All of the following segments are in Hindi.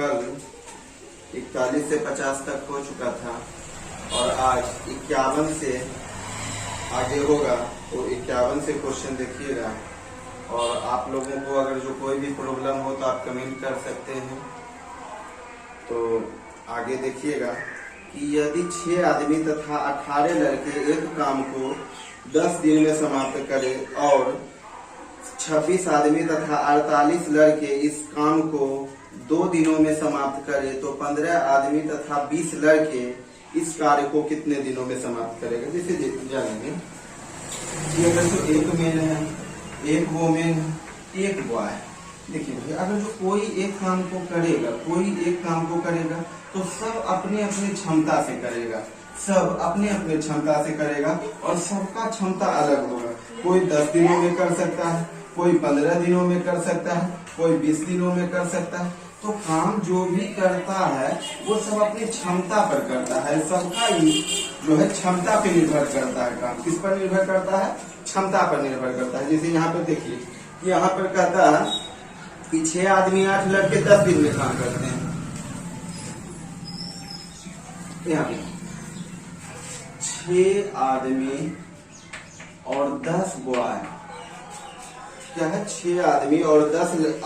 कल 41 से 50 तक हो चुका था और आज 51 से आगे होगा। तो 51 से क्वेश्चन देखिएगा और आप लोगों को अगर जो कोई भी प्रॉब्लम हो तो आप कमेंट कर सकते हैं। तो आगे देखिएगा कि यदि 6 आदमी तथा 18 लड़के एक काम को 10 दिन में समाप्त करें और 26 आदमी तथा 48 लड़के इस काम को 2 दिनों में समाप्त करें तो 15 आदमी तथा 20 लड़के इस कार्य को कितने दिनों में समाप्त करेगा। जैसे जानेंगे कि अगर जो एक मेन है, एक वोमेन है, एक बॉय है। देखिए भाई, अगर जो कोई एक काम को करेगा तो सब अपने अपने क्षमता से करेगा, सब अपने अपने क्षमता से करेगा और सबका क्षमता अलग होगा। कोई 10 दिनों में कर सकता है, कोई 15 दिनों में कर सकता है, कोई 20 दिनों में कर सकता है। तो काम जो भी करता है वो सब अपनी क्षमता पर करता है, सबका ही जो है क्षमता पे निर्भर करता है। काम किस पर निर्भर करता है? क्षमता पर निर्भर करता है। जैसे यहाँ पे देखिए, यहाँ पर कहता है कि 6 आदमी 8 लड़के 10 दिन में काम करते हैं। यहाँ पे 6 आदमी और 10 बॉय, क्या है? 6 आदमी और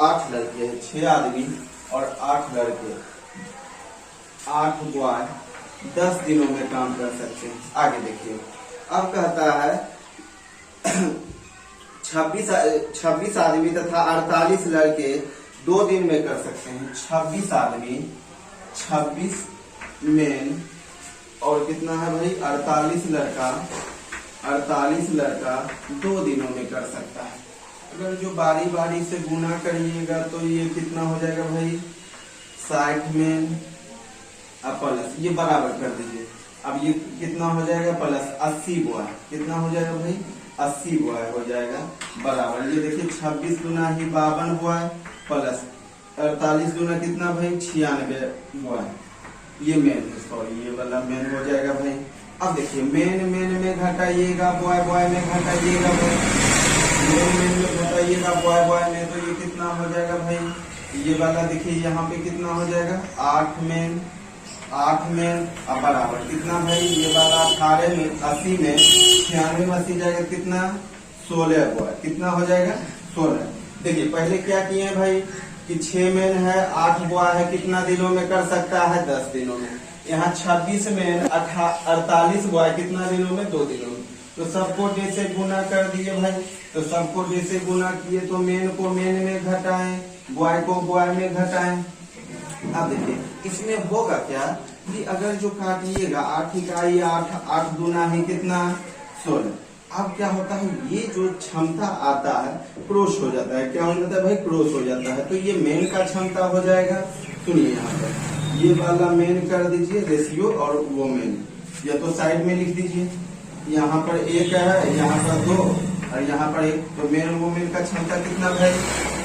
8 लड़के हैं। 6 आदमी और 8 लड़के, 8 बॉय 10 दिनों में काम कर सकते हैं। आगे देखिए, अब कहता है 26 आदमी तथा 48 लड़के 2 दिन में कर सकते हैं। 26 आदमी, 26 मेन और कितना है भाई? 48 लड़का 2 दिनों में कर सकता है। अगर जो बारी बारी से गुना करिएगा तो ये कितना हो जाएगा भाई? 60 मेन प्लस ये बराबर कर दीजिए। अब ये कितना हो जाएगा? प्लस 80 बॉय, कितना हो जाएगा भाई? 80 बॉय हो जाएगा बराबर। ये देखिए 26 गुना ही 52 बॉय प्लस 48 गुना कितना भाई? 96 बॉय। ये मेन, सॉरी ये वाला मेन हो जाएगा भाई। अब देखिए मेन में घटाइएगा, बॉय में घटाइएगा, मेन में घटाइएगा बॉय में, तो ये कितना हो जाएगा भाई? ये वाला देखिए यहाँ पे कितना हो जाएगा? 8 मेन अब बराबर कितना भाई? ये वाला 18 में 80 में 96 में 80 जाएगा कितना? 16 बॉय। कितना हो जाएगा? 16। देखिए पहले क्या किए भाई कि 6 मेन है, 8 बॉय है, कितना दिनों में कर सकता है? 10 दिनों में। यहाँ 26 मेन 48 बॉय कितना दिनों में? 2 दिनों में। तो सबको डे से गुना कर दिए भाई। तो सबको डे से गुना किए तो मेन को मेन में घटाएं, बॉय को बॉय में घटाएं। अब देखिए इसमें होगा क्या कि अगर जो काटिएगा 8 इकाई 8 दूना ही कितना? 16। अब क्या होता है? ये जो क्षमता आता है क्रॉस हो जाता है। क्या हो जाता है भाई? क्रॉस हो जाता है। तो ये मेन का क्षमता हो जाएगा। सुनिए यहाँ पर ये वाला मेन कर दीजिए रेशियो और वो मेन, या तो साइड में लिख दीजिए। यहाँ पर 1 है, यहाँ पर 2 और यहाँ पर 1। तो मेन वोमेन का क्षमता कितना भाई?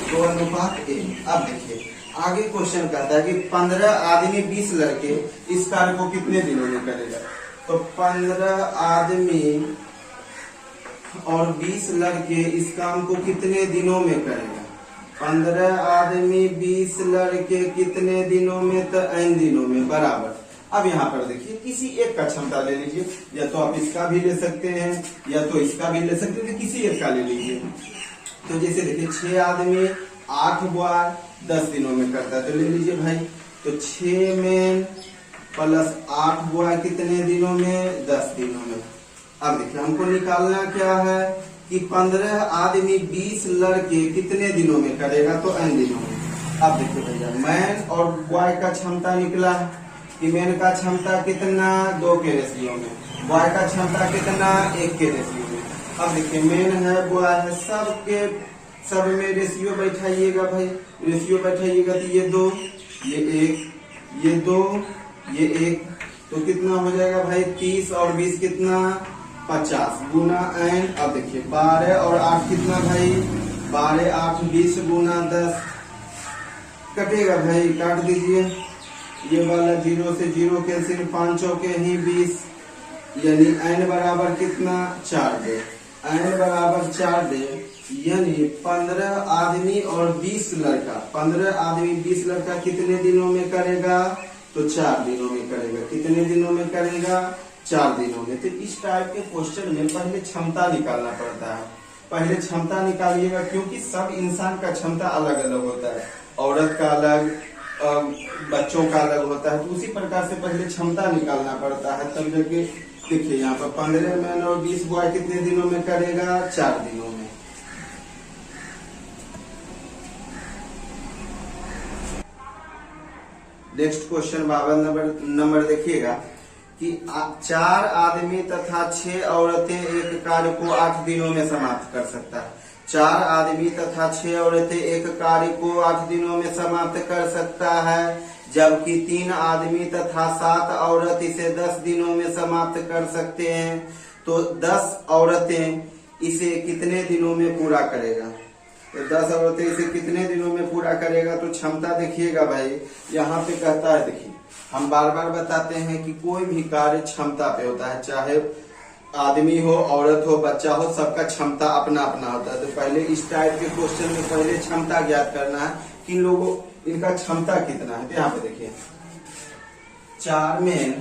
2:1। अब देखिए आगे क्वेश्चन कहता है कि 15 आदमी 20 लड़के इस कार्य को कितने दिनों में करेगा। तो 15 आदमी और 20 लड़के इस काम को कितने दिनों में करेगा? 15 आदमी 20 लड़के कितने दिनों में? तो n दिनों में बराबर। अब यहाँ पर देखिए किसी एक का क्षमता ले लीजिए, या तो आप इसका भी ले सकते हैं या तो इसका भी ले सकते हैं, किसी एक का ले लीजिए। तो जैसे देखिए 6 आदमी 8 बॉय 10 दिनों में करता है, तो ले लीजिए भाई। तो 6 मेन प्लस 8 बॉय कितने दिनों में? 10 दिनों में। अब देखिए हमको निकालना क्या है कि 15 आदमी 20 लड़के कितने दिनों में करेगा? तो n दिनों में। अब देखिए भैया मैन और बॉय का क्षमता निकला है कि मेन का क्षमता कितना? 2 के रेशियो में, बॉय का क्षमता कितना? 1 के रेशियो में। अब देखिए मेन है, बॉय है, सब में रेशियो बैठाइएगा भाई। रेशियो बैठाइएगा तो ये 2, ये 1, ये 2, ये 1, तो कितना हो जाएगा भाई? 30 और 20 कितना? 50 गुना n। अब देखिए 12 और 8 कितना भाई? 12 8 20 गुना 10 कटेगा भाई, काट दीजिए। ये वाला 0 से 0 कैंसिल, 5 के ही 20, यानी n बराबर कितना? 4 दे। n बराबर 4 दे यानी 15 आदमी और 20 लड़का, 15 आदमी 20 लड़का कितने दिनों में करेगा? तो 4 दिनों में करेगा। कितने दिनों में करेगा? 4 दिनों में। तो इस टाइप के क्वेश्चन में पहले क्षमता निकालना पड़ता है। पहले क्षमता निकालिएगा, क्योंकि सब इंसान का क्षमता अलग अलग होता है, औरत का अलग, बच्चों का अलग होता है। तो उसी प्रकार से पहले क्षमता निकालना पड़ता है, तब जाके देखिए यहाँ पर 15 मैन और 20 बॉय कितने दिनों में करेगा? 4 दिनों में। नेक्स्ट क्वेश्चन 52 नंबर देखिएगा कि 4 आदमी तथा 6 औरतें एक कार्य को 8 दिनों में समाप्त कर सकता है। 4 आदमी तथा 6 औरतें एक कार्य को 8 दिनों में समाप्त कर सकता है, जबकि 3 आदमी तथा 7 औरत इसे 10 दिनों में समाप्त कर सकते हैं। तो 10 औरतें इसे कितने दिनों में पूरा करेगा? तो 10 औरतें इसे कितने दिनों में पूरा करेगा? तो क्षमता देखिएगा भाई, यहाँ पे कहता है, देखिए हम बार बार बताते हैं कि कोई भी कार्य क्षमता पे होता है, चाहे आदमी हो, औरत हो, बच्चा हो, सबका क्षमता अपना अपना होता है। तो पहले इस टाइप के क्वेश्चन में पहले क्षमता ज्ञात करना है कि लोगों इनका क्षमता कितना है। तो यहाँ पे देखिए 4 मेन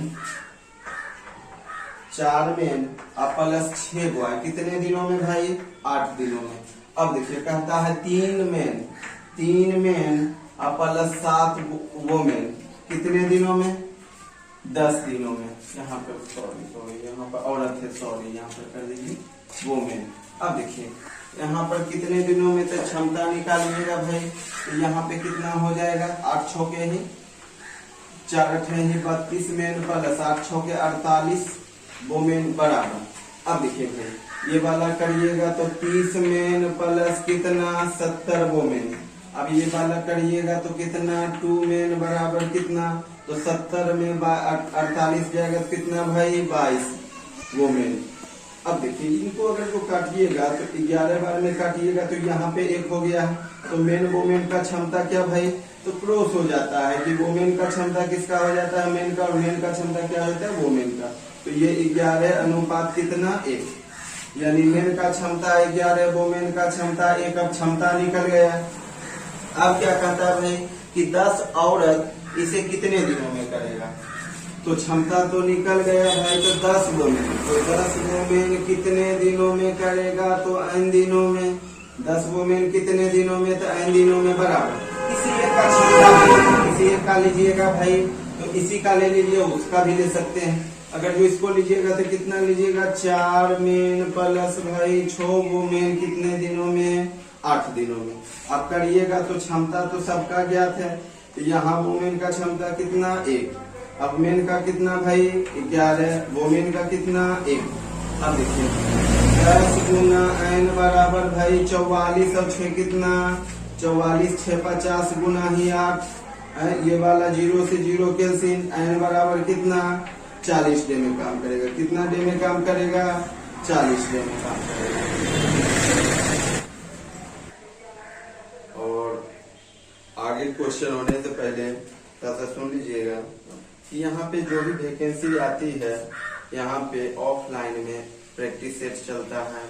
प्लस 6 बॉय कितने दिनों में भाई? 8 दिनों में। अब देखिए कहता है 3 मेन प्लस 7 वोमेन कितने दिनों में? 10 दिनों में। यहाँ पर सॉरी यहाँ पर औरत है, सॉरी यहाँ पर कर दीजिए वोमेन। अब देखिए यहाँ पर कितने दिनों में तो क्षमता निकालिएगा भाई। तो यहाँ पे कितना हो जाएगा? 8 छौके ही 4 अठे ही 32 मेन प्लस 8 छौके 48 वोमेन बराबर। अब देखिए भाई ये वाला करिएगा तो 30 मेन प्लस कितना? 70 वोमेन। अब ये वाला करिएगा तो कितना? 2 मेन बराबर कितना? तो 70 में 48 जाएगा तो कितना भाई? 22 वोमेन। अब देखिए इनको अगर जो काटिएगा तो 11 बार में काटिएगा तो यहाँ पे 1 हो गया है। तो मेन वोमेन का क्षमता क्या भाई? तो क्रॉस हो जाता है कि वोमेन का क्षमता किसका हो जाता है? मेन का। और मेन का क्षमता क्या होता है? वोमेन का। तो ये 11 अनुपात कितना? 1, यानी मेन का क्षमता 11, वोमेन का क्षमता 1। अब क्षमता निकल गया। अब क्या कहता है भाई कि 10 औरत इसे कितने दिनों में करेगा? तो क्षमता तो निकल गया भाई। तो 10 वोमेन, तो 10 वोमेन कितने दिनों में करेगा? तो n दिनों में। 10 वोमेन कितने दिनों में? तो n दिनों में बराबर। इसी एक का क्षमता, इसी एक का लीजिएगा भाई, तो इसी का ले लीजिए, उसका भी ले सकते हैं। अगर जो इसको लीजिएगा तो कितना लीजिएगा? 4 मेन प्लस भाई 6 वोमेन कितने दिनों में? 8 दिनों में। अब करिएगा तो क्षमता तो सबका ज्ञात है। तो यहाँ वोमेन का क्षमता कितना? 1। अब मेन का कितना भाई? 11। वोमेन का कितना? 1। अब देखिए 10 गुना n बराबर भाई 44 और 6 कितना? 44 6 50 गुना ही 8। ये वाला 0 से 0 कैंसिल। n बराबर कितना? 40 डे में काम करेगा। कितना डे में काम करेगा? 40 डे में काम करेगा। और आगे क्वेश्चन होने से पहले थोड़ा सुन लीजिएगा कि यहाँ पे जो भी वैकेंसी आती है, यहाँ पे ऑफलाइन में प्रैक्टिस सेट चलता है,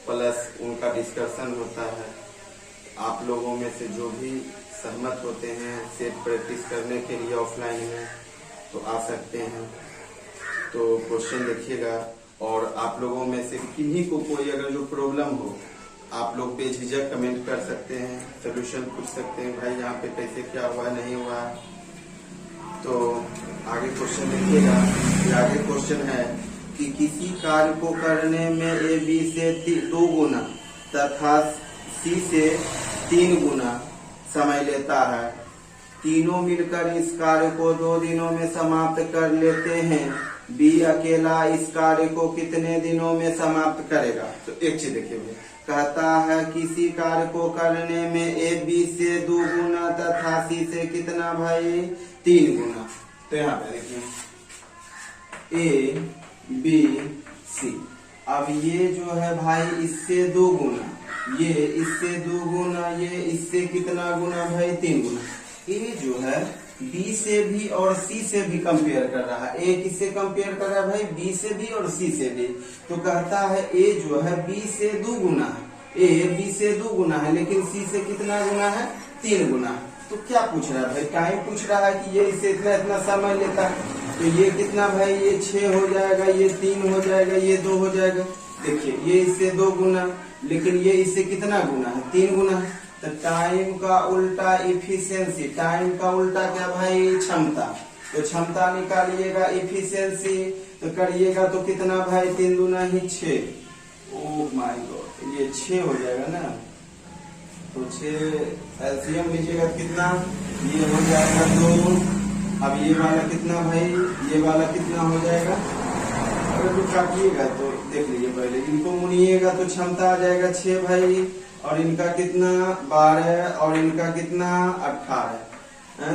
प्लस उनका डिस्कशन होता है। आप लोगों में से जो भी सहमत होते हैं सेट प्रैक्टिस करने के लिए ऑफलाइन में, तो आ सकते हैं। तो क्वेश्चन देखिएगा, और आप लोगों में से किन्हीं को कोई अगर जो प्रॉब्लम हो, आप लोग बेझिझक कमेंट कर सकते हैं, सोल्यूशन पूछ सकते हैं, भाई यहाँ पे कैसे क्या हुआ नहीं हुआ। तो आगे क्वेश्चन देखिएगा। आगे क्वेश्चन है कि किसी कार्य को करने में ए बी से 2 गुना तथा सी से 3 गुना समय लेता है। तीनों मिलकर इस कार्य को 2 दिनों में समाप्त कर लेते हैं। बी अकेला इस कार्य को कितने दिनों में समाप्त करेगा? तो एक चीज देखिए, कहता है किसी कार्य को करने में ए बी से 2 गुना तथा सी से कितना भाई? 3 गुना। तो यहाँ पे देखिए ए बी सी। अब ये जो है भाई इससे 2 गुना, ये इससे 2 गुना, ये इससे कितना गुना भाई? 3 गुना। ये जो है बी से भी और सी से भी कंपेयर कर रहा है। ए किससे कंपेयर कर रहा है भाई? बी से भी और सी से भी। तो कहता है ए जो है बी से 2 गुना है, ए बी से 2 गुना है, लेकिन सी से कितना गुना है? 3 गुना। तो क्या पूछ रहा है भाई? टाइम पूछ रहा है कि ये इससे इतना इतना समय लेता है। तो ये कितना भाई? ये 6 हो जाएगा, ये 3 हो जाएगा, ये 2 हो जाएगा। देखिए ये इससे 2 गुना, लेकिन ये इससे कितना गुना है? 3 गुना। तो टाइम का उल्टा इफिशियंसी। टाइम का उल्टा क्या भाई? क्षमता। तो क्षमता निकालिएगा, इफिशियंसी तो करिएगा तो कितना भाई? 3 दूना ही 6। ओह माय गॉड, ये 6 हो जाएगा ना। तो 6 एलसीएम लीजिएगा कितना? ये हो जाएगा 2। अब ये वाला कितना भाई? ये वाला कितना हो जाएगा? अगर तो काटिएगा तो देख लीजिए, पहले इनको मुनिएगा तो क्षमता आ जाएगा 6 भाई, और इनका कितना? 12, और इनका कितना? 18।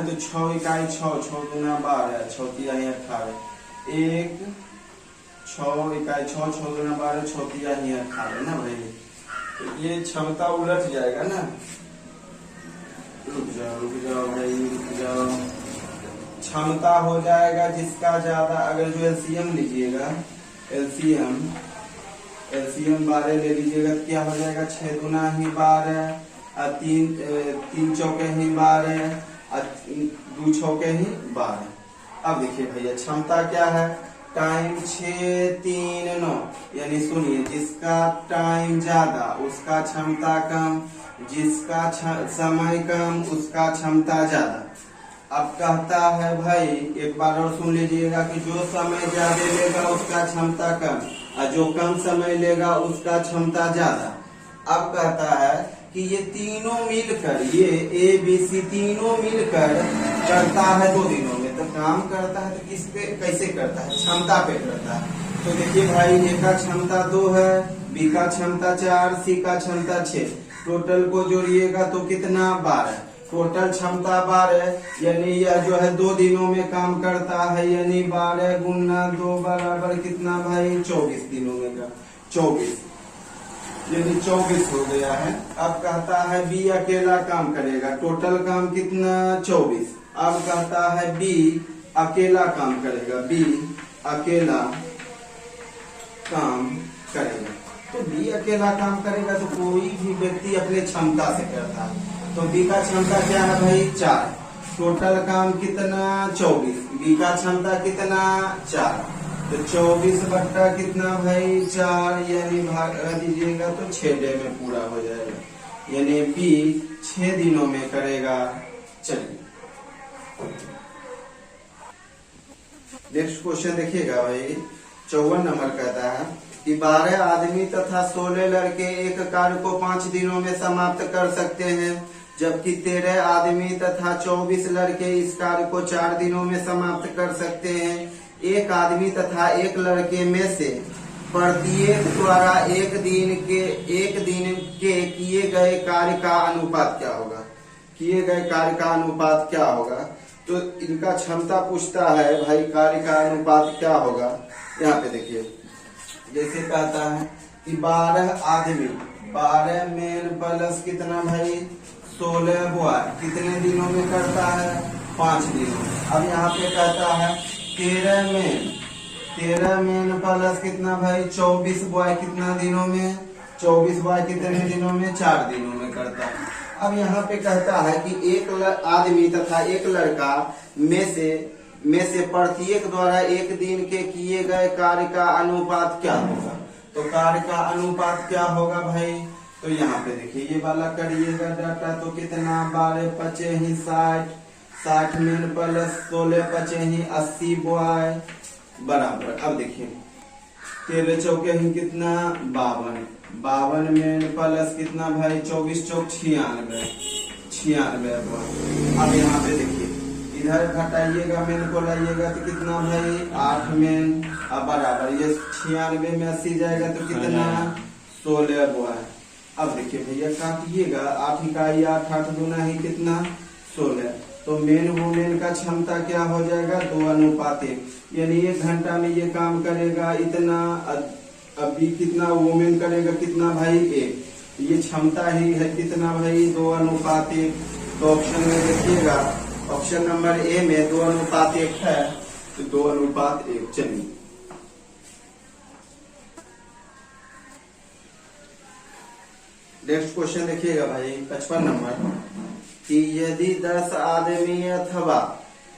तो 6 इकाई 6, 6 गुना 12, 6 तिहाई 18, 1 6 इकाई 6, 6 गुना 12, 6 तिहाई 18 ना भाई। तो ये क्षमता उलट जाएगा ना। रुक जाओ भाई, रुक जाओ। क्षमता हो जाएगा जिसका ज्यादा। अगर जो एलसीएम लीजिएगा, एलसीएम 12 ले लीजिएगा तो क्या हो जाएगा? 6 गुना ही 12, 3 चौके ही 12, 2 चौके ही 12। अब देखिए भैया क्षमता क्या है? टाइम 6 3 9, यानी सुनिए, जिसका टाइम ज्यादा उसका क्षमता कम, जिसका समय कम उसका क्षमता ज्यादा। अब कहता है भाई, एक बार और सुन लीजिएगा कि जो समय ज्यादा लेगा उसका क्षमता कम, और जो कम समय लेगा उसका क्षमता ज्यादा। अब कहता है कि ये तीनों मिलकर, ये ए बी सी तीनों मिलकर करता है 2 दिनों में। तो काम करता है तो किस पे, कैसे करता है? क्षमता पे करता है। तो देखिए भाई, ए का क्षमता 2 है, बी का क्षमता 4, सी का क्षमता 6। टोटल को जोड़िएगा तो कितना? 12। टोटल क्षमता 12, यानी यह जो है 2 दिनों में काम करता है, यानी 12 गुना 2 बराबर कितना भाई? 24 दिनों में का 24, यानी 24 हो गया है। अब कहता है बी अकेला काम करेगा। टोटल काम कितना? 24। अब कहता है बी अकेला काम करेगा, बी अकेला काम करेगा। तो बी अकेला काम करेगा तो कोई भी व्यक्ति अपने क्षमता से करता है। तो बी का क्षमता क्या है भाई? 4। टोटल काम कितना? 24। बी का क्षमता कितना? 4। तो 24 बट्टा कितना भाई? 4, यानी भाग दीजिएगा तो 6 डे में पूरा हो जाएगा, यानी बी 6 दिनों में करेगा। चलिए नेक्स्ट क्वेश्चन देखिएगा भाई, 54 नंबर कहता है कि 12 आदमी तथा 16 लड़के एक कार्य को 5 दिनों में समाप्त कर सकते हैं, जबकि 13 आदमी तथा 24 लड़के इस कार्य को 4 दिनों में समाप्त कर सकते हैं। एक आदमी तथा एक लड़के में से प्रत्येक द्वारा एक दिन के किए गए कार्य का अनुपात क्या होगा? किए गए कार्य का अनुपात क्या होगा? तो इनका क्षमता पूछता है भाई, कार्य का अनुपात क्या होगा? यहाँ पे देखिए, जैसे कहता है कि 12 आदमी, 12 मेन प्लस कितना भाई? 16 बॉय कितने दिनों में करता है? 5 दिनों में। अब यहाँ पे कहता है 13 मेन प्लस कितना भाई? 24 बॉय कितना दिनों में? 24 बॉय कितने दिनों में? 4 दिनों में करता है। अब यहाँ पे कहता है कि एक आदमी तथा एक लड़का में से प्रत्येक द्वारा एक दिन के किए गए कार्य का अनुपात क्या होगा? तो कार्य का अनुपात क्या होगा भाई? तो यहाँ पे देखिए, ये वाला करिएगा डाटा तो कितना? 12 पचे ही 60 मेन प्लस 16 पचे ही 80 बॉय बराबर। अब देखिए 13 चौके ही कितना? 52 मेन प्लस कितना भाई? 24 चौक 96 बॉय। अब यहाँ पे देखिए, इधर घटाइएगा, मेन को लाइएगा तो कितना भाई? 8 मेन। अब बराबर ये 96 में 80 जाएगा तो कितना? 16 बॉय। अब देखिए भैया काटिएगा, 8 इकाई 8, 8 गुना ही कितना? 16। तो मेन वुमेन का क्षमता क्या हो जाएगा? 2:1, यानी 1 घंटा में ये काम करेगा इतना। अभी कितना वुमेन करेगा? कितना भाई? 1। ये क्षमता ही है कितना भाई? 2:1। तो ऑप्शन में देखिएगा, ऑप्शन नंबर ए में 2:1 है, तो 2:1। चलिए नेक्स्ट क्वेश्चन देखिएगा भाई 55 नंबर कि यदि 10 आदमी अथवा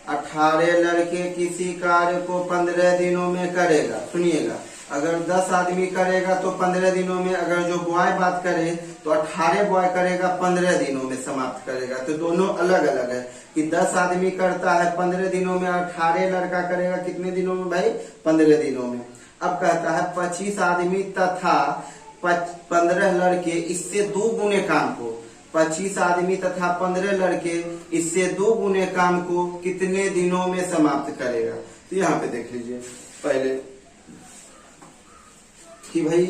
18 लड़के किसी कार्य को 15 दिनों में करेगा, सुनिएगा, अगर 10 आदमी करेगा तो 15 दिनों में, अगर जो बॉय बात करे तो 18 बॉय करेगा 15 दिनों में समाप्त करेगा। तो दोनों अलग अलग है कि 10 आदमी करता है 15 दिनों में, 18 लड़का करेगा कितने दिनों में भाई? 15 दिनों में। अब कहता है 25 आदमी तथा 15 लड़के इससे 2 गुने काम को, 25 आदमी तथा 15 लड़के इससे 2 गुने काम को कितने दिनों में समाप्त करेगा। तो यहाँ पे देख लीजिए पहले कि भाई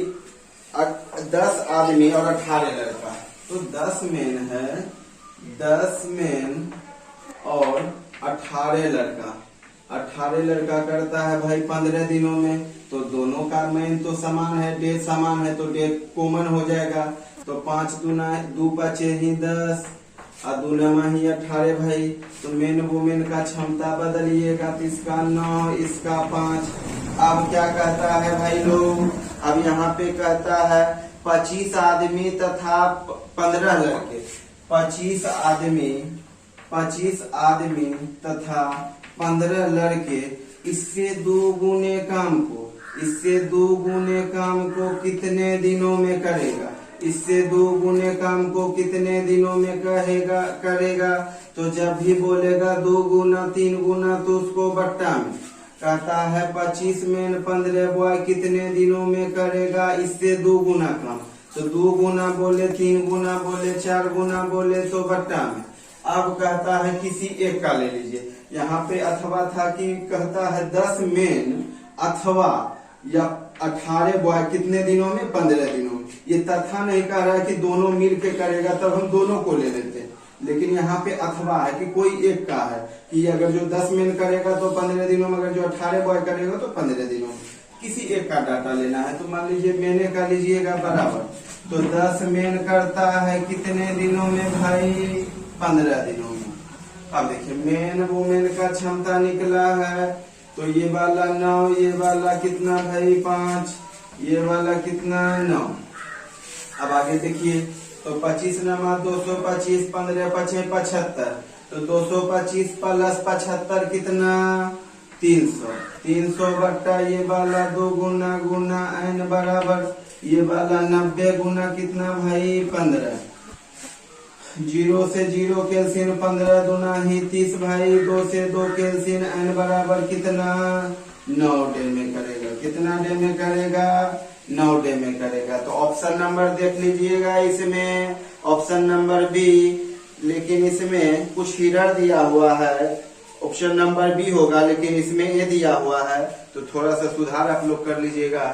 10 आदमी और 18 लड़का, तो 10 मेन है, 10 मेन और 18 लड़का, 18 लड़का करता है भाई 15 दिनों में। तो दोनों का मेन तो समान है, डेट समान है, तो डेट कॉमन हो जाएगा। तो 5 दूना 2 5 ही 10 और 2 नमा ही 18 भाई। तो मेन वोमेन का क्षमता बदलिएगा, तो इसका 9 इसका 5। अब क्या कहता है भाई लोग? अब यहाँ पे कहता है 25 आदमी तथा 15 लड़के, 25 आदमी तथा 15 लड़के इससे 2 गुने काम को, इससे 2 गुने काम को कितने दिनों में करेगा? इससे 2 गुने काम को कितने दिनों में करेगा? तो जब भी बोलेगा 2 गुना 3 गुना तो उसको बट्टा में कहता है 25 में 15 बॉय कितने दिनों में करेगा? इससे 2 गुना काम। तो 2 गुना बोले, 3 गुना बोले, 4 गुना बोले तो बट्टा में। अब कहता है किसी एक का ले लीजिए। यहाँ पे अथवा था कि कहता है 10 मेन अथवा या 18 बॉय कितने दिनों में? 15 दिनों में। ये तथा नहीं कह रहा है कि दोनों मिल के करेगा, तब हम दोनों को ले लेते हैं। लेकिन यहाँ पे अथवा है कि कोई एक का है कि अगर जो 10 मेन करेगा तो 15 दिनों में, अगर जो 18 बॉय करेगा तो 15 दिनों में। किसी एक का डाटा लेना है। तो मान लीजिए मेने का लीजिएगा बराबर, तो 10 मेन करता है कितने दिनों में भाई? 15 दिनों में। अब देखिए मेन वोमेन का क्षमता निकला है, तो ये वाला 9, ये वाला कितना भाई? 5, ये वाला कितना? 9। अब आगे देखिए, तो 25 नमा 225, 15 5 75, तो 225 प्लस 75 कितना? 300। 300 बट्टा ये वाला 2 गुना गुना n बराबर ये वाला 90 गुना कितना भाई? 15। 0 से 0 कैल्सियम 15 दूना ही 30 भाई। 2 से 2 कैल्सियम n बराबर कितना? 9 डे में करेगा। कितना डे में करेगा? 9 डे में करेगा। तो ऑप्शन नंबर देख लीजिएगा इसमें, ऑप्शन नंबर बी। लेकिन इसमें कुछ हिरर दिया हुआ है, ऑप्शन नंबर बी होगा, लेकिन इसमें ए दिया हुआ है। तो थोड़ा सा सुधार आप लोग कर लीजिएगा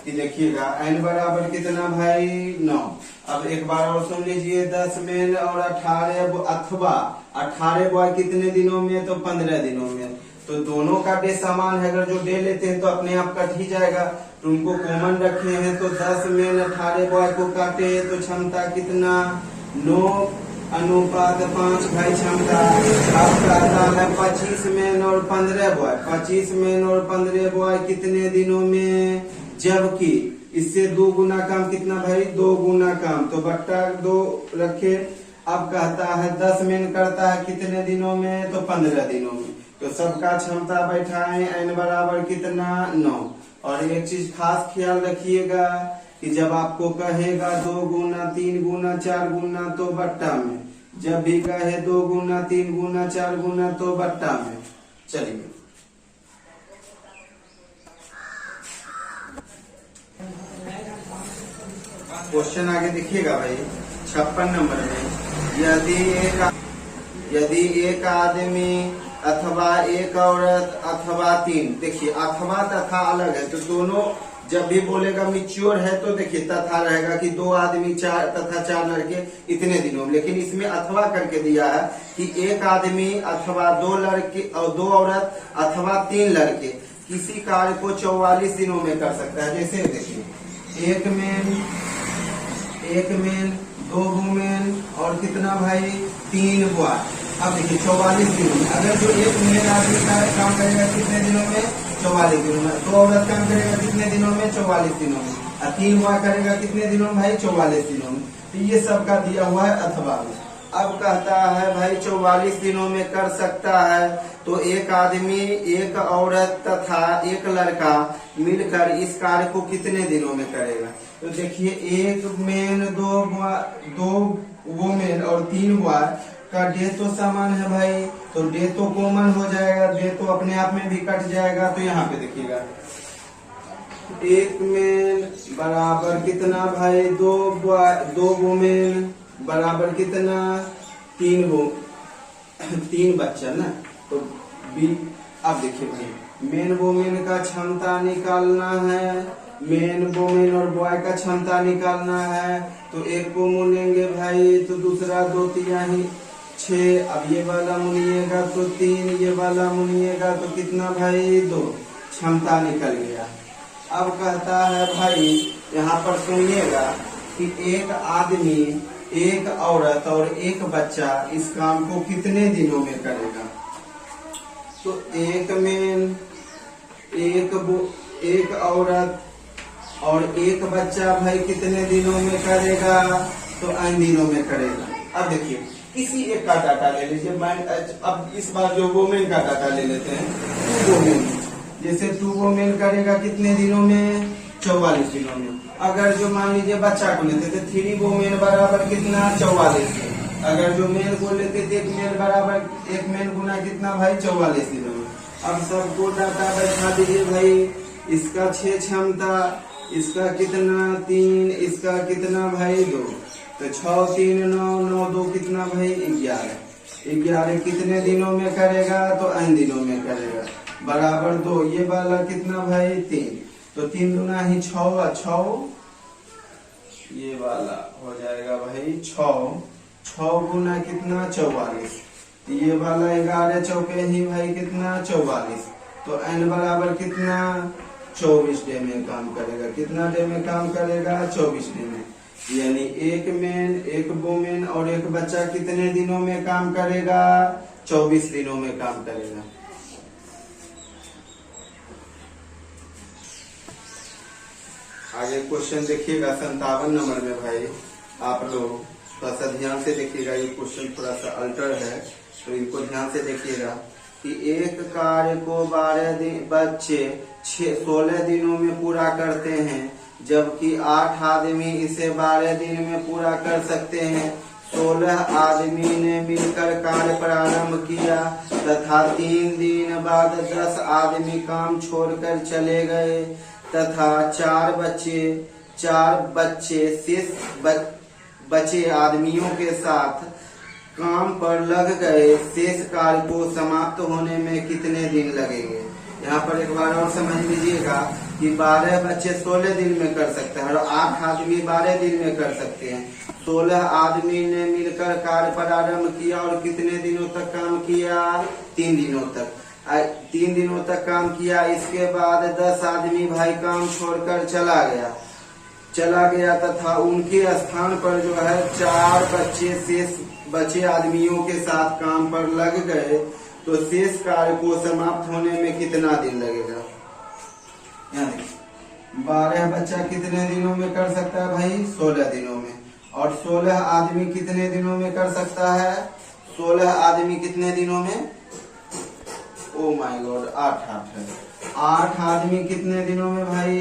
कि देखिएगा n बराबर कितना भाई? 9। अब एक बार और सुन लीजिए, 10 मेन और 18 अथवा 18 बॉय कितने दिनों में? तो 15 दिनों में। तो दोनों का डे समान है, अगर जो डे लेते हैं तो अपने आप कट ही जाएगा। तो उनको कॉमन रखे हैं, तो 10 में 18 बॉय को काटे तो क्षमता कितना? 9 अनुपात 5 भाई क्षमता। अब कहता है 25 में और 15 बॉय, 25 में और 15 बॉय कितने दिनों में? जबकि इससे 2 गुना काम कितना भाई? 2 गुना काम। तो बट्टा 2 रखे। अब कहता है 10 में करता है कितने दिनों में? तो 15 दिनों में। तो सबका क्षमता बैठाएं, n बराबर कितना? 9। और एक चीज खास ख्याल रखिएगा कि जब आपको कहेगा 2 गुना 3 गुना 4 गुना तो बट्टा में, जब भी कहे 2 गुना 3 गुना 4 गुना तो बट्टा में। चलिए क्वेश्चन आगे देखिएगा भाई 56 नंबर में। यदि एक आदमी अथवा एक औरत अथवा 3, देखिए अथवा तथा अलग है, तो दोनों जब भी बोलेगा मिच्योर है तो देखिए तथा रहेगा कि 2 आदमी 4 तथा 4 लड़के इतने दिनों में। लेकिन इसमें अथवा करके दिया है कि एक आदमी अथवा 2 लड़के और 2 औरत अथवा 3 लड़के किसी कार्य को 44 दिनों में कर सकता है। जैसे देखिए एक मेन 2 वुमेन और कितना भाई? 3 बॉय। अब देखिए 44 दिनों में, अगर जो एक मेन आदमी काम करेगा कितने दिनों में? 44 दिनों में। 2 औरत काम करेगा कितने दिनों में? 44 दिनों में। और 3 बॉय करेगा कितने दिनों में भाई 44 दिनों में। तो ये सबका दिया हुआ है अथवा में। अब कहता है भाई 44 दिनों में कर सकता है, तो एक आदमी, एक औरत तथा एक लड़का मिलकर इस कार्य को कितने दिनों में करेगा। तो देखिए, एक मेन, दो वोमेन और 3 बॉय का डे तो समान है भाई, तो डे तो कॉमन हो जाएगा, डे तो अपने आप में भी कट जाएगा। तो यहाँ पे देखिएगा, एक मेन बराबर कितना भाई, 2 वोमेन बराबर कितना, 3 बच्चा ना। तो बी, अब देखिए भाई, मेन वोमेन का क्षमता निकालना है, मेन वोमेन और बॉय का क्षमता निकालना है। तो एक को मुनेंगे भाई, तो दूसरा 2 तिहाई 6। अब ये वाला मुनिएगा तो 3, ये वाला मुनिएगा तो कितना भाई 2, क्षमता निकल गया। अब कहता है भाई, यहाँ पर सुनिएगा कि एक आदमी, एक औरत और एक बच्चा इस काम को कितने दिनों में करेगा। तो एक मेन, एक औरत और एक बच्चा भाई कितने दिनों में करेगा, तो n दिनों में करेगा। अब देखिए, किसी एक का डाटा ले लीजिए। अब इस बार जो वोमेन का डाटा ले लेते हैं, 2 वोमेन, जैसे 2 वोमेन करेगा कितने दिनों में, 44 दिनों में। अगर जो मान लीजिए बच्चा को लेते थे, 3 वोमेन बराबर कितना, 44। अगर जो मेल को लेते थे, एक मेल बराबर, एक मेल गुना कितना भाई 44 दिनों में। अब सबको डाटा बैठा दीजिए भाई, इसका 6 क्षमता, इसका कितना 3, इसका कितना भाई 2। तो 6 3 9 9 2 कितना भाई 11। 11 कितने दिनों में करेगा, तो n दिनों में करेगा, बराबर 2। ये वाला कितना भाई 3, तो 3 दूना ही 6, 6, ये वाला हो जाएगा भाई 6 गुना कितना 44। ये वाला 11 चौके ही भाई कितना 44। तो n बराबर कितना 24 डे में काम करेगा। कितना डे में काम करेगा, 24 डे में। यानी एक मेन, एक वोमेन और एक बच्चा कितने दिनों में काम करेगा, 24 दिनों में काम करेगा। आगे क्वेश्चन देखिएगा 57 नंबर में भाई, आप लोग थोड़ा सा ध्यान से देखिएगा। ये क्वेश्चन थोड़ा सा अल्टर है, तो इनको ध्यान से देखिएगा कि एक कार्य को 12 बच्चे 16 दिनों में पूरा करते हैं, जबकि 8 आदमी इसे 12 दिन में पूरा कर सकते हैं। 16 आदमी ने मिलकर कार्य प्रारंभ किया तथा 3 दिन बाद 10 आदमी काम छोड़कर चले गए तथा 4 बच्चे शेष बचे आदमियों के साथ काम पर लग गए। शेष कार्य को समाप्त होने में कितने दिन लगेंगे। यहाँ पर एक बार और समझ लीजिएगा कि 12 बच्चे 16 दिन में कर सकते हैं और 8 आदमी 12 दिन में कर सकते हैं। 16 आदमी ने मिलकर कार्य प्रारंभ किया और कितने दिनों तक काम किया, 3 दिनों तक। 3 दिनों तक काम किया। इसके बाद 10 आदमी भाई काम छोड़कर चला गया तथा उनके स्थान पर जो है 4 बच्चे शेष बचे आदमियों के साथ काम पर लग गए। तो शेष कार्य को समाप्त होने में कितना दिन लगेगा। 12 बच्चा कितने दिनों में कर सकता है भाई, 16 दिनों में। और 16 आदमी कितने दिनों में कर सकता है, 16 आदमी कितने दिनों में, ओ माय गॉड 8 है। 8 आदमी कितने दिनों में भाई,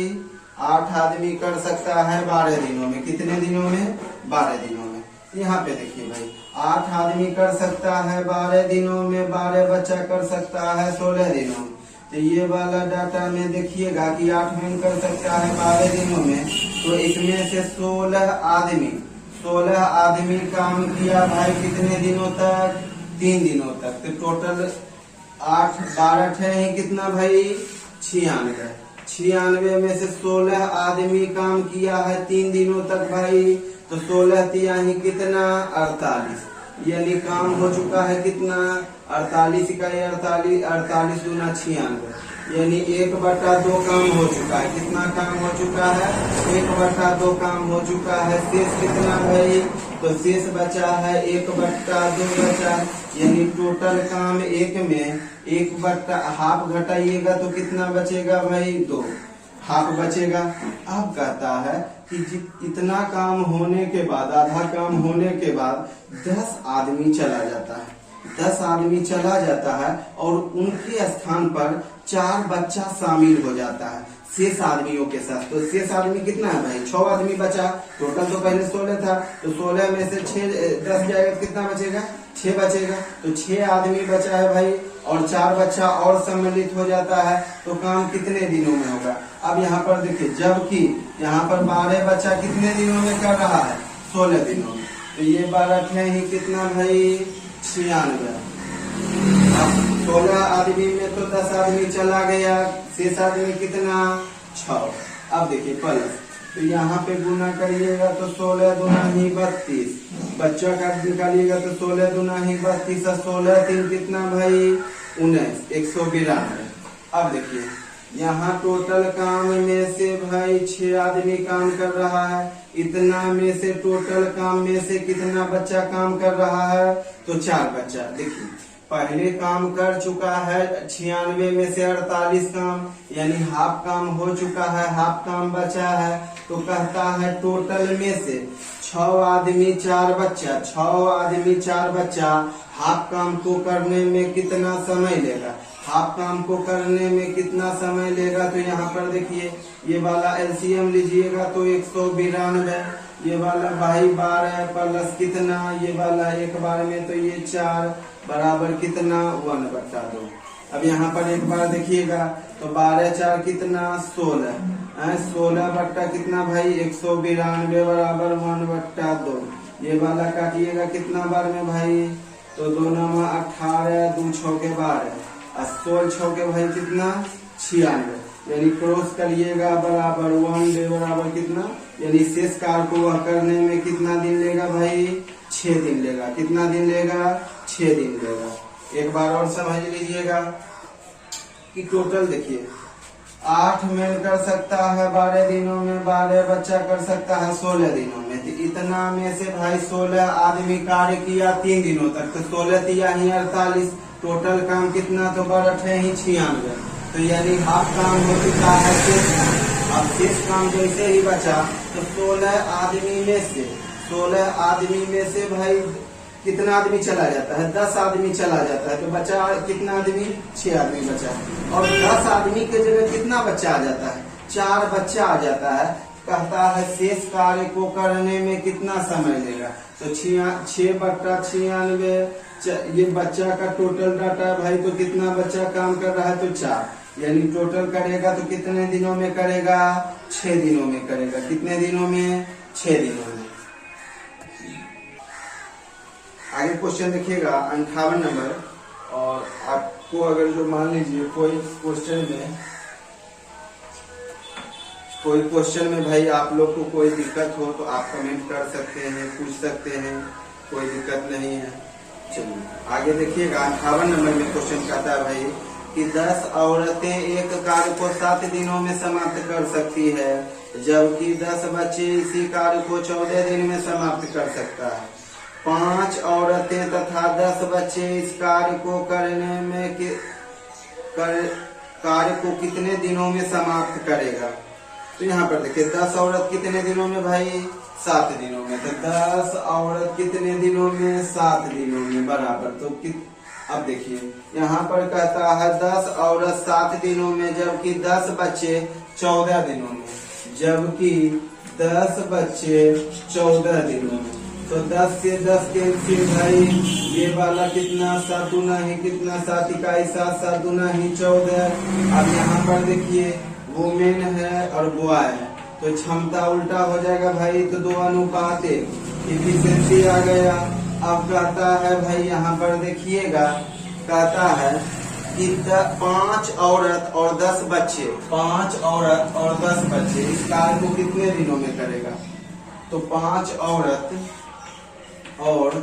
8 आदमी कर सकता है 12 दिनों में। कितने दिनों में, 12 दिनों में। यहाँ पे देखिए भाई, 8 आदमी कर सकता है 12 दिनों में, 12 बच्चा कर सकता है 16 दिनों में। तो ये वाला डाटा में देखिएगा कि 8 में कर सकता है 12 दिनों में। तो इसमें से 16 आदमी काम किया भाई कितने दिनों तक, 3 दिनों तक। तो टोटल 8 12 है कितना भाई, 96। 96 में से 16 आदमी काम किया है 3 दिनों तक भाई। तो 16 तिया ही कितना, 48। यानी काम हो चुका है कितना, 48 का 48 दूना 96, यानी 1/2 काम हो चुका है। कितना काम हो चुका है, 1/2 काम हो चुका है। शेष कितना भाई, तो शेष बचा है 1/2 बचा, यानी टोटल काम एक में 1/2 घटाइएगा तो कितना बचेगा भाई, 2। हाफ बचेगा। अब कहता है कि इतना काम होने के बाद, आधा काम होने के बाद 10 आदमी चला जाता है, 10 आदमी चला जाता है और उनके स्थान पर 4 बच्चा शामिल हो जाता है शेष आदमियों के साथ। तो शेष आदमी कितना है भाई? 6 आदमी बचा। टोटल तो पहले 16 था, तो 16 में से 10 जाएगा, कितना बचेगा? 6 बचेगा। तो 6 आदमी बचा है भाई, और 4 बच्चा और सम्मिलित हो जाता है। तो काम कितने दिनों में होगा? अब यहाँ पर देखिए, जबकि यहाँ पर 12 बच्चा कितने दिनों में कर रहा है? 16 दिनों में। तो ये 12 ही कितना भाई? 96। अब 16 आदमी में तो 10 आदमी चला गया, शेष आदमी कितना? 6। अब देखिए प्लस, तो यहाँ पे गुना करिएगा तो 16 दूना ही 32, बच्चा का निकालिएगा तो 16 दूना ही 32, 16 3 कितना भाई? 19, 192। अब देखिए यहाँ टोटल काम में से भाई 6 आदमी काम कर रहा है, इतना में से टोटल काम में से कितना बच्चा काम कर रहा है? तो 4 बच्चा। देखिए पहले काम कर चुका है 96 में से 48 काम, यानी हाफ काम हो चुका है, हाफ काम बचा है। तो कहता है टोटल में से 6 आदमी 4 बच्चा, 6 आदमी 4 बच्चा हाफ काम को करने में कितना समय लेगा? हाफ काम को करने में कितना समय लेगा? तो यहाँ पर देखिए, ये वाला एलसीएम लीजिएगा तो 192, ये वाला भाई 12 प्लस कितना, ये वाला एक बार में तो ये 4 बराबर कितना? 1/2। अब यहाँ पर एक बार देखिएगा तो 12 4 कितना? 16, 16 बट्टा कितना भाई? 192 बराबर 1/2। ये वाला काटिएगा कितना बार में भाई? तो 2 9 18, 2 6 के 12, 16 6 के भाई कितना? 96, यानी क्रॉस करिएगा बराबर 1 डे बराबर कितना, यानी शेष कार्य को वह करने में कितना दिन लेगा भाई? 6 दिन लेगा। कितना दिन लेगा? 6 दिन लेगा। एक बार और समझ लीजिएगा कि टोटल देखिए 8 मेल कर सकता है 12 दिनों में, 12 बच्चा कर सकता है 16 दिनों में। तो इतना में से भाई 16 आदमी कार्य किया 3 दिनों तक, तो 16 तिया ही 48, टोटल काम कितना? तो 12 ही 96। तो यानी हाफ काम हो चुका है शेष काम। अब शेष काम जैसे ही बचा तो 16 आदमी में से भाई कितना आदमी चला जाता है? 10 आदमी चला जाता है। तो बचा कितना आदमी? 6 आदमी बचा। और 10 आदमी के जगह कितना बच्चा आ जाता है? 4 बच्चा आ जाता है। कहता है शेष कार्य को करने में कितना समय लेगा? तो 6/96, ये बच्चा का टोटल डाटा है भाई। तो कितना बच्चा काम कर रहा है? तो 4, यानी टोटल करेगा तो कितने दिनों में करेगा? 6 दिनों में करेगा। कितने दिनों में? 6 दिनों में। आगे क्वेश्चन देखिएगा 58 नंबर। और आपको अगर जो मान लीजिए कोई क्वेश्चन में भाई आप लोग को कोई दिक्कत हो तो आप कमेंट कर सकते हैं, पूछ सकते हैं, कोई दिक्कत नहीं है। चलिए आगे देखिएगा 58 नंबर में क्वेश्चन कहता है भाई कि 10 औरतें एक कार्य को 7 दिनों में समाप्त कर सकती है, जबकि 10 बच्चे इसी कार्य को 14 दिन में समाप्त कर सकता है। 5 औरतें तथा 10 बच्चे इस कार्य को करने में कार्य को कितने दिनों में समाप्त करेगा? तो यहाँ पर देखिए 10 औरत कितने दिनों में भाई? 7 दिनों में। तो 10 औरत कितने दिनों में? 7 दिनों में बराबर। तो अब देखिए यहाँ पर कहता है 10 औरत 7 दिनों में, जबकि 10 बच्चे 14 दिनों में, जबकि 10 बच्चे 14 दिनों में। तो 10 से 10 कैंसिल भाई, ये वाला कितना? 7 दूना ही कितना? 7 इकाई 7, 7 दूना ही 14। अब यहाँ पर देखिए वुमेन है और बॉय है, तो क्षमता उल्टा हो जाएगा भाई। तो 2 अनुपात 1, इफिशिएंसी आ गया। अब कहता है भाई यहाँ पर देखिएगा, कहता है कि 5 औरत और 10 बच्चे, 5 औरत और 10 बच्चे इस कार्य को कितने दिनों में करेगा? तो 5 औरत और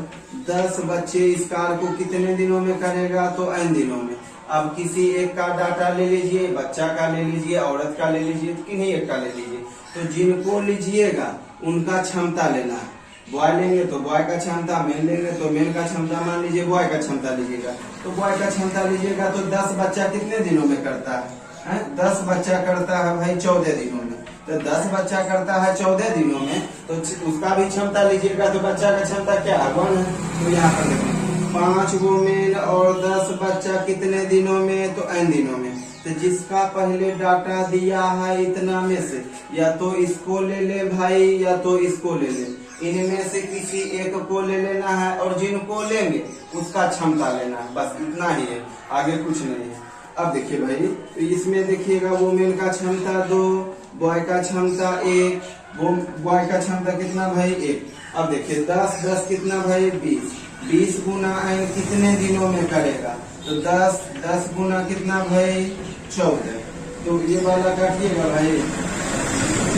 10 बच्चे इस कार्य को कितने दिनों में करेगा? तो n दिनों में। अब किसी एक का डाटा ले लीजिए, बच्चा का ले लीजिए, औरत का ले लीजिए, तो किन्हीं एक का ले लीजिए। तो जिनको लीजिएगा उनका क्षमता लेना है। बॉय लेंगे तो बॉय का क्षमता, मेन लेंगे तो मेन का क्षमता, मान लीजिए बॉय का क्षमता लीजिएगा तो बॉय का क्षमता लीजिएगा। तो 10 बच्चा कितने दिनों में करता है? 10 बच्चा करता है भाई 14 दिनों में, तो 10 बच्चा करता है 14 दिनों में, तो उसका भी क्षमता लीजिएगा, तो बच्चा का क्षमता क्या है 1 है। तो यहाँ पर देखो 5 वुमेन और 10 बच्चा कितने दिनों में, तो n दिनों में। तो जिसका पहले डाटा दिया है इतना में से या तो इसको ले ले भाई या तो इसको ले ले, इनमें से किसी एक को ले लेना है और जिनको लेंगे उसका क्षमता लेना है, बस इतना ही है, आगे कुछ नहीं है। अब देखिए भाई, तो इसमें देखिएगा वुमेन का क्षमता 2, बॉय का क्षमता 1, बॉय का क्षमता कितना भाई 1। अब देखिए 10 कितना भाई 20 गुना n कितने दिनों में करेगा, तो 10 गुना कितना भाई 14। तो ये वाला काटिएगा भाई,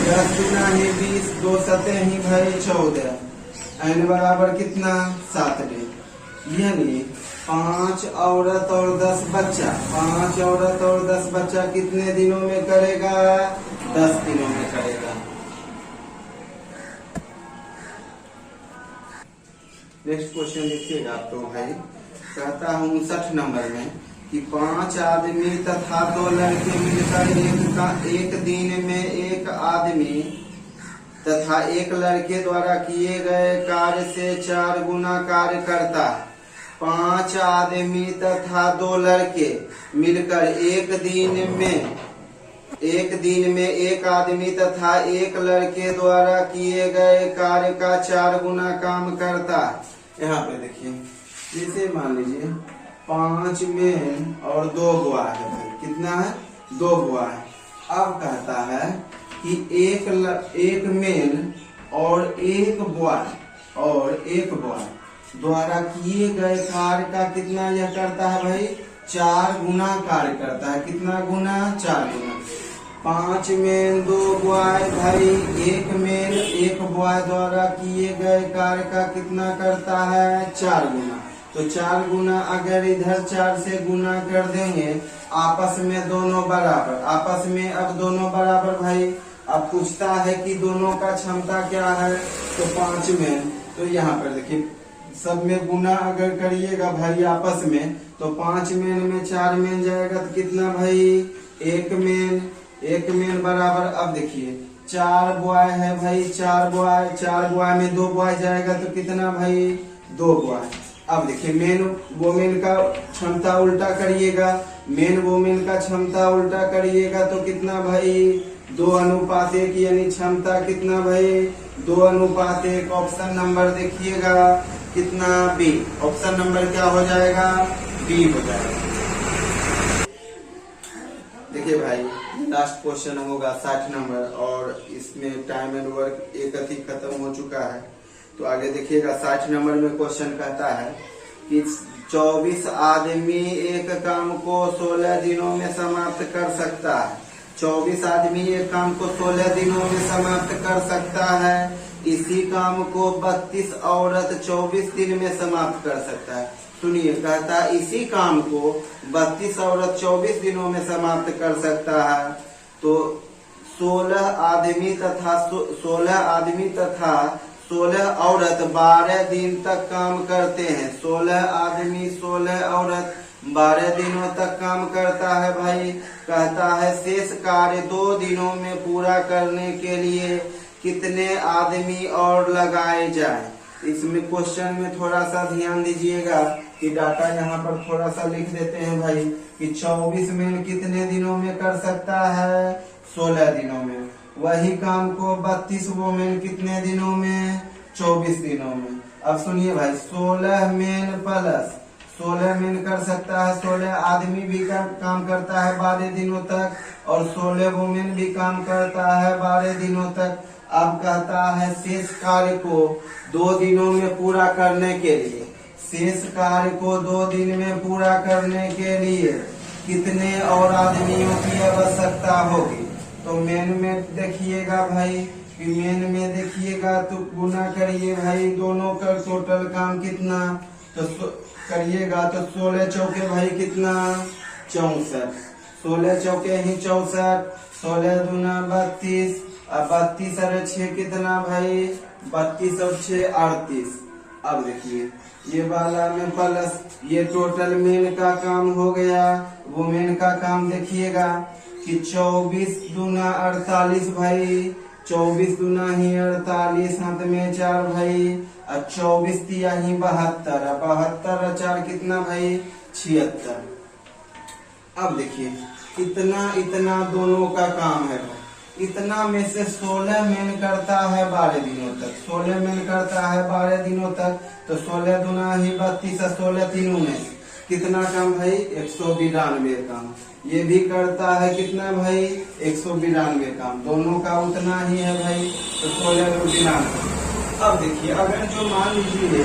10 गुना ही 20, 2 सते ही भाई 14, n बराबर कितना 7 डे। यानी 5 औरत और 10 बच्चा, 5 औरत और 10 बच्चा कितने दिनों में करेगा, 10 दिनों में करेगा। नेक्स्ट क्वेश्चन देखिएगा आप तो भाई, कहता हूँ 59 नंबर में कि 5 आदमी तथा 2 लड़के मिलकर एक दिन में एक आदमी तथा एक लड़के द्वारा किए गए कार्य से 4 गुना कार्य करता है। 5 आदमी तथा 2 लड़के मिलकर एक दिन में एक आदमी तथा एक लड़के द्वारा किए गए कार्य का 4 गुना काम करता है। यहाँ पे देखिए, जैसे मान लीजिए 5 मेन और 2 बॉय है भाई, कितना है 2 बॉय। अब कहता है कि एक मेन और एक बॉय द्वारा किए गए कार्य का कितना यह करता है भाई 4 गुना कार्य करता है। कितना गुना 4 गुना। 5 मेन 2 बॉय भाई, एक मेन एक बॉय द्वारा किए गए कार्य का कितना करता है 4 गुना। तो 4 गुना अगर इधर 4 से गुना कर देंगे, आपस में दोनों बराबर, आपस में अब दोनों बराबर भाई। अब पूछता है कि दोनों का क्षमता क्या है, तो 5 मेन, तो यहाँ पर देखिए सब में गुना अगर करिएगा भाई आपस में, तो 5 मेन में 4 मेन जाएगा, तो कितना भाई 1 मेन बराबर। अब देखिए 4 बॉय है भाई, 4 बॉय में 2 बॉय जाएगा, तो कितना भाई 2 बॉय। अब देखिए मेन वोमेन का क्षमता उल्टा करिएगा, मेन वोमेन का क्षमता उल्टा करिएगा, तो कितना भाई 2:1, यानी क्षमता कितना भाई 2:1। ऑप्शन नंबर देखिएगा कितना बी, ऑप्शन नंबर क्या हो जाएगा बी हो जाएगा। देखिए भाई लास्ट क्वेश्चन होगा 60 नंबर, और इसमें टाइम एंड वर्क एक अति खत्म हो चुका है। तो आगे देखिएगा 60 नंबर में क्वेश्चन कहता है कि 24 आदमी एक काम को 16 दिनों में समाप्त कर सकता है। 24 आदमी एक काम को 16 दिनों में समाप्त कर सकता है। इसी काम को 32 औरत 24 दिन में समाप्त कर सकता है। सुनिए, कहता है इसी काम को 32 औरत 24 दिनों में समाप्त कर सकता है। तो 16 आदमी तथा 16 औरत 12 दिन तक काम करते हैं। 16 आदमी 16 औरत 12 दिनों तक काम करता है भाई। कहता है शेष कार्य 2 दिनों में पूरा करने के लिए कितने आदमी और लगाए जाएं। इसमें क्वेश्चन में थोड़ा सा ध्यान दीजिएगा कि डाटा यहाँ पर थोड़ा सा लिख देते हैं भाई कि 24 मेन कितने दिनों में कर सकता है 16 दिनों में। वही काम को 32 वोमेन कितने दिनों में 24 दिनों में। अब सुनिए भाई 16 मेन प्लस 16 मेन कर सकता है, 16 आदमी भी काम करता है 12 दिनों तक, और 16 वोमेन भी काम करता है 12 दिनों तक। अब कहता है शेष कार्य को 2 दिनों में पूरा करने के लिए, शेष कार्य को 2 दिन में पूरा करने के लिए कितने और आदमियों की आवश्यकता होगी। तो मेन में देखिएगा भाई कि मेन में देखिएगा तो गुना करिए भाई, दोनों का टोटल काम कितना तो करिएगा तो 16 चौके भाई कितना 64, 16 चौके ही 64, 16 दूना 32, अब 32 और 6 कितना भाई 32 और 6 38। अब देखिए ये वाला में प्लस ये टोटल मेन का काम हो गया। वो मेन का काम देखिएगा कि 24 दूना 48 भाई, 24 दूना ही 48, हाथ में 4 भाई, और 24 तिया ही 72, 72 और 4 कितना भाई 76। अब देखिए इतना इतना दोनों का काम है भाई। इतना में से 16 मेन करता है 12 दिनों तक, 16 मेन करता है 12 दिनों तक, तो 16 दूना ही 32, 16 तीनों में कितना काम भाई 192 काम। ये भी करता है कितना भाई 192 काम, दोनों का उतना ही है भाई, तो 1692। अब देखिए अगर जो मान लीजिए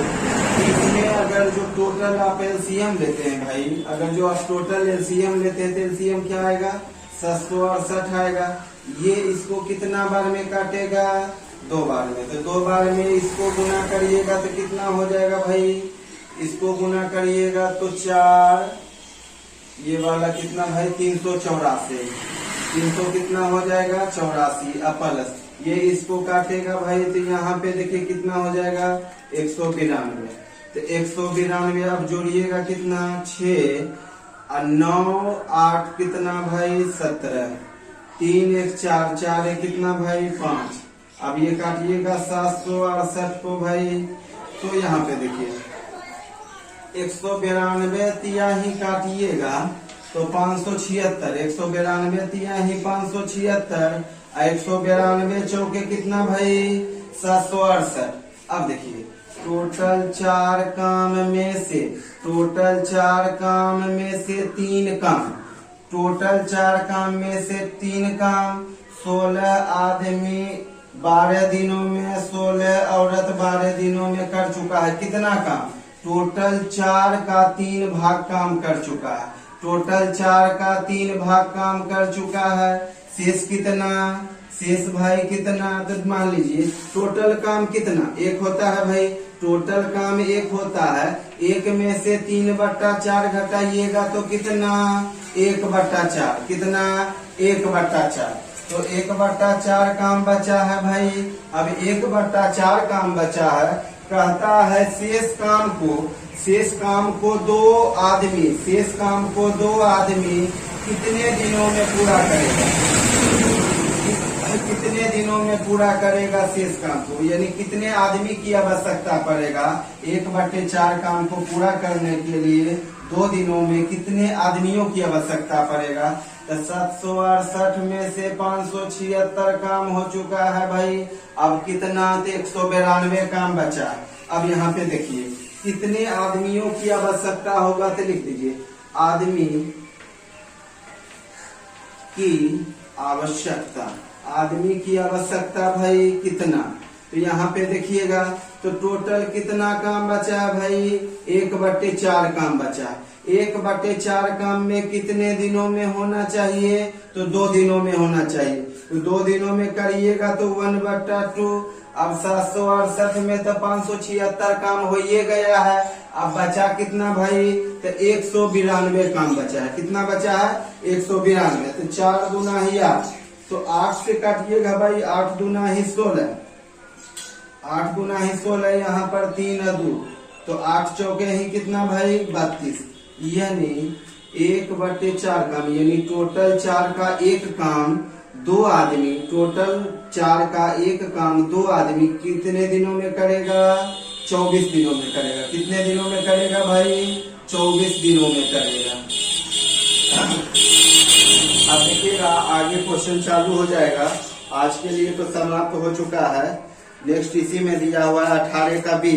इसमें अगर जो टोटल आप एलसीएम लेते हैं भाई, अगर जो आप टोटल एलसीएम लेते हैं तो एलसीएम क्या आएगा 768 आएगा। ये इसको कितना बार में काटेगा 2 बार में, तो 2 बार में इसको गुना करिएगा तो कितना हो जाएगा भाई, इसको गुना करिएगा तो 4, ये वाला कितना भाई 384, 300 कितना हो जाएगा 84 प्लस ये इसको काटेगा भाई, तो यहाँ पे देखिए कितना हो जाएगा 192। तो 192 अब जोड़िएगा कितना 6 और 9 8 कितना भाई 17, 3 1 4 4 1 कितना भाई 5। अब ये काटिएगा 768 को भाई, तो यहाँ पे देखिए 192 तिया ही काटिएगा तो 576, 192 तिया ही 576, 192 चौके कितना भाई 768। अब देखिए टोटल 4 काम में से, टोटल 4 काम में से 3 काम, टोटल 4 काम में से 3 काम, 16 आदमी 12 दिनों में, 16 औरत 12 दिनों में कर चुका है कितना काम, टोटल 4 का 3 भाग काम कर चुका है, टोटल 4 का 3 भाग काम कर चुका है। शेष कितना, शेष भाई कितना, तो मान लीजिए टोटल काम कितना 1 होता है भाई, टोटल काम 1 होता है, 1 में से 3/4 घटाइएगा तो कितना 1/4, कितना 1/4, तो 1/4 काम बचा है भाई। अब 1/4 काम बचा है, कहता है शेष काम को, शेष काम को 2 आदमी, शेष काम को 2 आदमी कितने दिनों में पूरा करेगा, कितने दिनों में पूरा करेगा शेष काम को, यानी कितने आदमी की आवश्यकता पड़ेगा 1/4 काम को पूरा करने के लिए 2 दिनों में कितने आदमियों की आवश्यकता पड़ेगा। तो 768 में से 576 काम हो चुका है भाई, अब कितना 192 काम बचा। अब यहाँ पे देखिए कितने आदमियों की आवश्यकता होगा, तो लिख दीजिए आदमी की आवश्यकता, आदमी की आवश्यकता भाई कितना, तो यहाँ पे देखिएगा तो टोटल कितना काम बचा है भाई 1/4 काम बचा। 1/4 काम में कितने दिनों में होना चाहिए, तो 2 दिनों में होना चाहिए, तो 2 दिनों में करिएगा तो 1/2। अब 768 में तो 576 काम हो ही गया है, अब बचा कितना भाई, तो 192 काम बचा है, कितना बचा है 192, तो 4 दूना ही 8, तो 8 से काटिएगा भाई, 8 दूना ही 16, 8 गुना ही 16, यहाँ पर 3 और 2, तो 8 चौके ही कितना भाई 32, यानी 1/4 काम, यानी टोटल 4 का 1 काम 2 आदमी, टोटल 4 का 1 काम 2 आदमी कितने दिनों में करेगा 24 दिनों में करेगा। कितने दिनों में करेगा भाई 24 दिनों में करेगा। अब देखिएगा आगे क्वेश्चन चालू हो जाएगा। आज के लिए तो समाप्त हो चुका है। नेक्स्ट इसी में दिया हुआ है 18 का बी,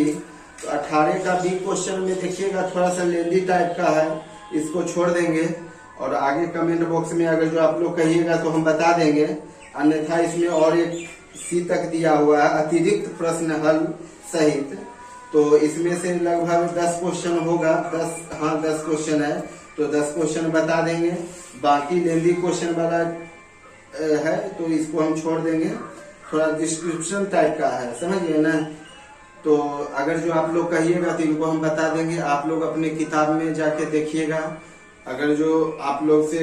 तो 18 का बी क्वेश्चन में देखिएगा थोड़ा सा लेंदी टाइप का है, इसको छोड़ देंगे और आगे कमेंट बॉक्स में अगर जो आप लोग कहिएगा तो हम बता देंगे, अन्यथा इसमें और एक सी तक दिया हुआ है अतिरिक्त प्रश्न हल सहित, तो इसमें से लगभग 10 क्वेश्चन होगा, 10 क्वेश्चन है, तो 10 क्वेश्चन बता देंगे। बाकी लेंदी क्वेश्चन वाला है तो इसको हम छोड़ देंगे, थोड़ा डिस्क्रिप्शन टाइप का है, समझिए ना। तो अगर जो आप लोग कहिएगा तो इनको हम बता देंगे, आप लोग अपने किताब में जाके देखिएगा। अगर जो आप लोग से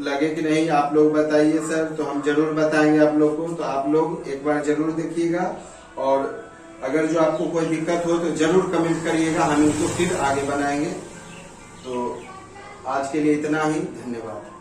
लगे कि नहीं आप लोग बताइए सर, तो हम जरूर बताएंगे आप लोग को, तो आप लोग एक बार जरूर देखिएगा और अगर जो आपको कोई दिक्कत हो तो जरूर कमेंट करिएगा, हम इनको फिर आगे बनाएंगे। तो आज के लिए इतना ही, धन्यवाद।